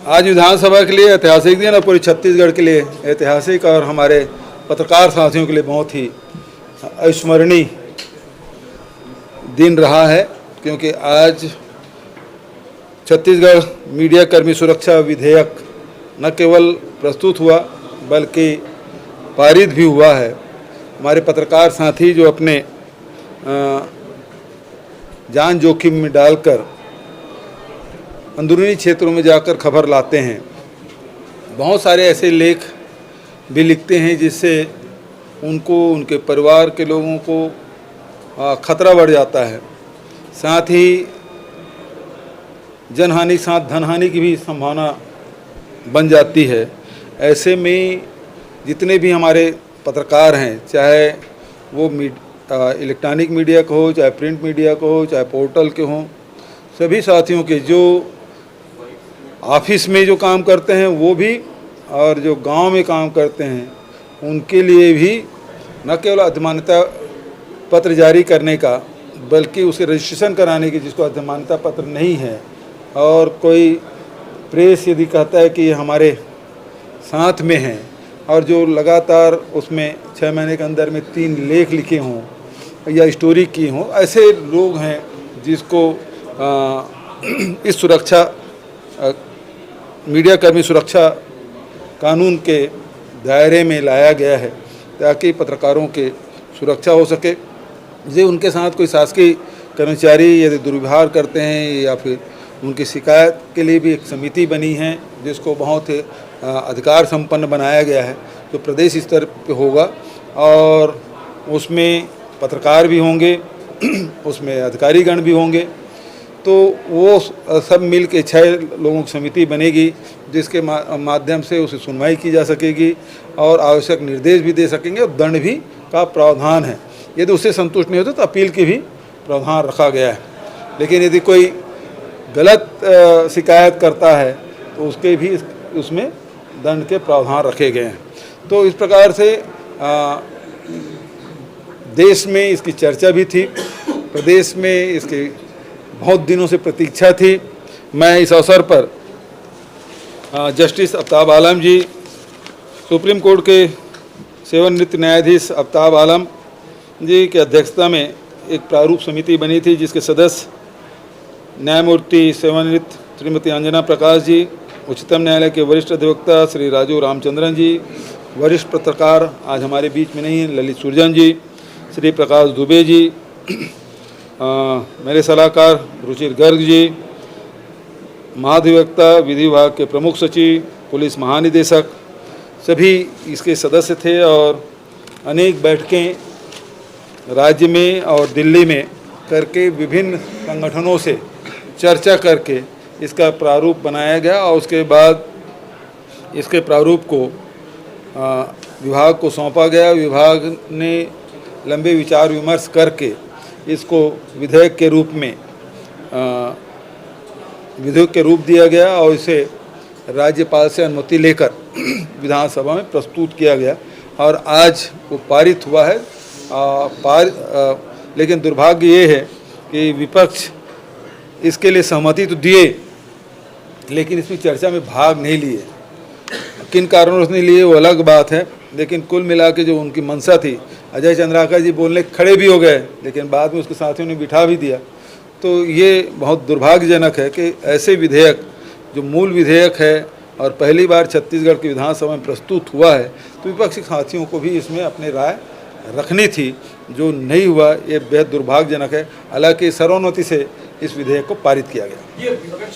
आज विधानसभा के लिए ऐतिहासिक दिन और पूरी छत्तीसगढ़ के लिए ऐतिहासिक और हमारे पत्रकार साथियों के लिए बहुत ही अविस्मरणीय दिन रहा है, क्योंकि आज छत्तीसगढ़ मीडिया कर्मी सुरक्षा विधेयक न केवल प्रस्तुत हुआ बल्कि पारित भी हुआ है। हमारे पत्रकार साथी जो अपने जान जोखिम में डालकर अंदरूनी क्षेत्रों में जाकर खबर लाते हैं, बहुत सारे ऐसे लेख भी लिखते हैं जिससे उनको, उनके परिवार के लोगों को खतरा बढ़ जाता है। साथ ही जनहानि के साथ धनहानि की भी संभावना बन जाती है। ऐसे में जितने भी हमारे पत्रकार हैं, चाहे वो इलेक्ट्रॉनिक मीडिया को हो, चाहे प्रिंट मीडिया को हो, चाहे पोर्टल के हों, सभी साथियों के जो ऑफिस में जो काम करते हैं वो भी, और जो गांव में काम करते हैं उनके लिए भी न केवल अधमान्यता पत्र जारी करने का बल्कि उसे रजिस्ट्रेशन कराने की, जिसको अधमान्यता पत्र नहीं है, और कोई प्रेस यदि कहता है कि हमारे साथ में है और जो लगातार उसमें 6 महीने के अंदर में 3 लेख लिखे हों या स्टोरी की हों, ऐसे लोग हैं जिसको इस सुरक्षा मीडिया कर्मी सुरक्षा कानून के दायरे में लाया गया है ताकि पत्रकारों के सुरक्षा हो सके। जे उनके साथ कोई शासकीय कर्मचारी यदि दुर्व्यवहार करते हैं या फिर उनकी शिकायत के लिए भी एक समिति बनी है जिसको बहुत अधिकार संपन्न बनाया गया है, जो प्रदेश स्तर पे होगा और उसमें पत्रकार भी होंगे, उसमें अधिकारीगण भी होंगे। तो वो सब मिल के 6 लोगों की समिति बनेगी जिसके माध्यम से उसे सुनवाई की जा सकेगी और आवश्यक निर्देश भी दे सकेंगे और दंड भी का प्रावधान है। यदि उससे संतुष्ट नहीं होते तो अपील की भी प्रावधान रखा गया है। लेकिन यदि कोई गलत शिकायत करता है तो उसके भी उसमें दंड के प्रावधान रखे गए हैं। तो इस प्रकार से देश में इसकी चर्चा भी थी, प्रदेश में इसकी बहुत दिनों से प्रतीक्षा थी। मैं इस अवसर पर जस्टिस आफ्ताब आलम जी, सुप्रीम कोर्ट के सेवानिवृत्त न्यायाधीश आफ्ताब आलम जी की अध्यक्षता में एक प्रारूप समिति बनी थी जिसके सदस्य न्यायमूर्ति सेवानिवृत्त श्रीमती अंजना प्रकाश जी, उच्चतम न्यायालय के वरिष्ठ अधिवक्ता श्री राजू रामचंद्रन जी, वरिष्ठ पत्रकार आज हमारे बीच में नहीं हैं ललित सुरजन जी, श्री प्रकाश दुबे जी, मेरे सलाहकार रुचिर गर्ग जी, महाधिवक्ता विधि विभाग के प्रमुख सचिव, पुलिस महानिदेशक, सभी इसके सदस्य थे और अनेक बैठकें राज्य में और दिल्ली में करके विभिन्न संगठनों से चर्चा करके इसका प्रारूप बनाया गया और उसके बाद इसके प्रारूप को विभाग को सौंपा गया। विभाग ने लंबे विचार विमर्श करके इसको विधेयक के रूप में विधेयक के रूप दिया गया और इसे राज्यपाल से अनुमति लेकर विधानसभा में प्रस्तुत किया गया और आज वो पारित हुआ है। लेकिन दुर्भाग्य ये है कि विपक्ष इसके लिए सहमति तो दिए लेकिन इसमें चर्चा में भाग नहीं लिए। किन कारणों से नहीं लिए वो अलग बात है, लेकिन कुल मिला के जो उनकी मंशा थी, अजय चंद्राकर जी बोलने खड़े भी हो गए लेकिन बाद में उसके साथियों ने बिठा भी दिया। तो ये बहुत दुर्भाग्यजनक है कि ऐसे विधेयक जो मूल विधेयक है और पहली बार छत्तीसगढ़ की विधानसभा में प्रस्तुत हुआ है तो विपक्षी साथियों को भी इसमें अपनी राय रखनी थी, जो नहीं हुआ। ये बेहद दुर्भाग्यजनक है। हालांकि सर्वोन्नति से इस विधेयक को पारित किया गया।